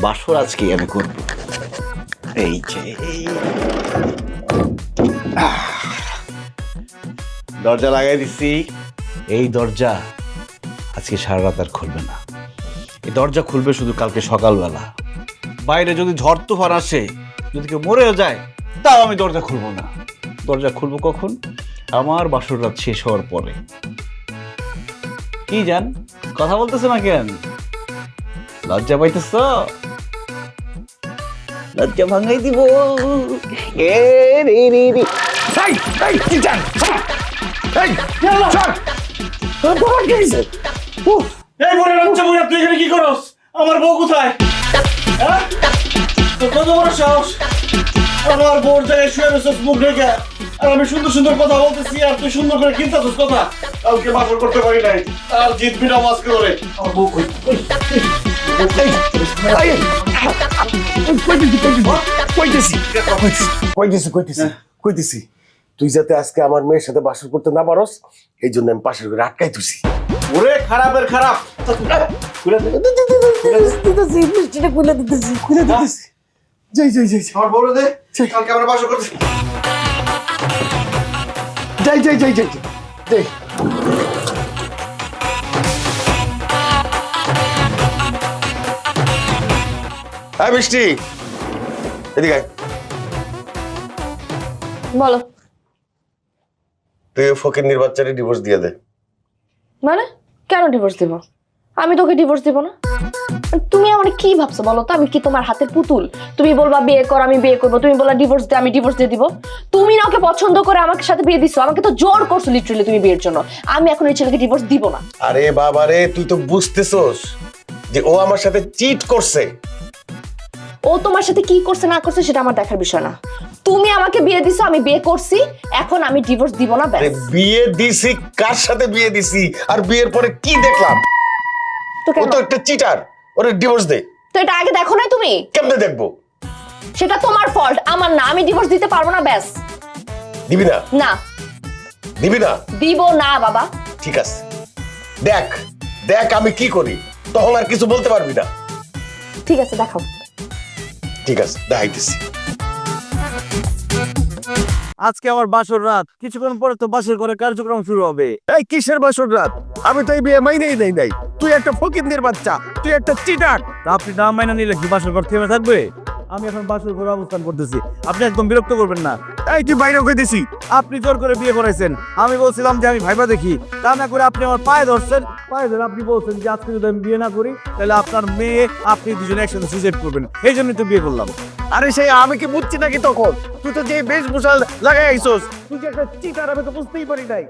বাসর আজকে আমি করব। এই যে দরজা লাগাই দিছি। এই দরজা আজকে সারা রাত আর খুলবে না। এই দরজা খুলবে শুধু কালকে সকালবেলা। বাইরে যদি ঝড় তুফান আসে, যদি কেউ মরেও যায়, তাও আমি দরজা খুলবো না। দরজা খুলবো কখন? আমার বাসর রাত শেষ হওয়ার পরে। কি জান, কথা বলতেছ না কেন? লজ্জা পাইতেছ? লজ্জা ভাঙাই দিব। এ রে রে রে। এই এই কি জান, এই চল তোর বাবা কি হইছে? এই বড় বাচ্চা বুড়া, তুই এখানে কি করস? আমার বউ কোথায়? হ্যাঁ, তোর কত বড় সাহস? আমার বউর জায়গায় শুয়ে রয়েছিস মুখ ঢেকে, আর আমি সুন্দর সুন্দর কথা বলতেছি আর তুই সুন্দর করে কিনতেছিস কথা। কালকে বাসর করতে পারি নাই, আর জিতবি না মাস্ক করে। আমার বউ কই? কইতেছি তুই যাতে আজকে আমার মেয়ের সাথে বাসর করতে না পারস, এই জন্য আমি পাশের ঘরে আটকাই তুইছি। ওরে খারাপের খারাপ, যাই যাই যাই আমার বউ দে, কালকে আমরা বাসর করতে। যাই যাই যাই যাই যাই। হ্যাঁ মিষ্টি, এদিকে আয়। বলো। তুই ফকিন্নির বাচ্চারে ডিভোর্স দিয়ে দে। মানে কেন ডিভোর্স দিব? আমি তোকে ডিভোর্স দিব না। তুমি আমার কি ভাবছো বলো তো? আমি কি তোমার হাতের পুতুল? তুমি বলবা বিয়ে কর, আমি বিয়ে করবো। তুমি বলবা ডিভোর্স দে, আমি ডিভোর্স দিয়ে দিব। তুমি না ওকে পছন্দ করে আমাকে সাথে বিয়ে দিছো, আমাকে তো জোর করছো লিটারালি তুমি বিয়ের জন্য। আমি এখন এই ছেলেকে ডিভোর্স দিব না। আরে বাবা রে, তুই তো বুঝতেছস যে ও আমার সাথে চিট করছে। ও তোমার সাথে কি করছে না করছে সেটা আমার দেখার বিষয় না। তুমি আমাকে বিয়ে দিছো, আমি বিয়ে করছি, এখন আমি ডিভোর্স দিব না। ব্যাস। বিয়ে দিছি, কার সাথে বিয়ে দিছি? আর বিয়ের পরে কি দেখলাম? তো ও কেন? তো একটা চিটার, ওরে ডিভোর্স দে। তো এটা আগে দেখো না তুমি? কেমনে দেখবো? সেটা তোমার ফল্ট, আমার না। আমি ডিভোর্স দিতে পারবো না। ব্যাস। দিবি না? না, দিবি না? দিব না বাবা। ঠিক আছে, দেখ দেখ আমি কি করি, তখন আর কিছু বলতে পারবি না। ঠিক আছে, দেখাও। ঠিক আছে, দেখাইতেছি। আজকে আমার বাসর রাত, কিছুক্ষণ পরে তো বাসর করে কার্যক্রম শুরু হবে। এই কিসের বাসর রাত? আমি তো এই বিয়ে মাইনেই নেই নাই। তুই একটা ফকিন্নির বাচ্চা, তুই একটা চিটার। তা আপনি না মাইনা নিলে কি বাসর ঘর থেমে থাকবে? আমি এখন বাসর ঘরে অবস্থান করতেছি, আপনি একদম বিরক্ত করবেন না। এই তুই বাইরে কই দিছি? আপনি জোর করে বিয়ে করাইছেন, আমি বলছিলাম যে আমি ভাইবা দেখি, তা না করে আপনি আমার পায়ে ধরছেন। পায়ে ধরে আপনি বলছেন যে আজকে যদি আমি বিয়ে না করি তাহলে আপনার মেয়ে আপনি দুজনে একসাথে সুইসাইড করবেন, এই জন্যই তো বিয়ে করলাম। আরে সেই আমি কি বুঝছি নাকি তখন? তুই তো যে বেশভূষা লাগাই আইছস, তুই যে একটা চিটার, আমি তো বুঝতেই পারি নাই।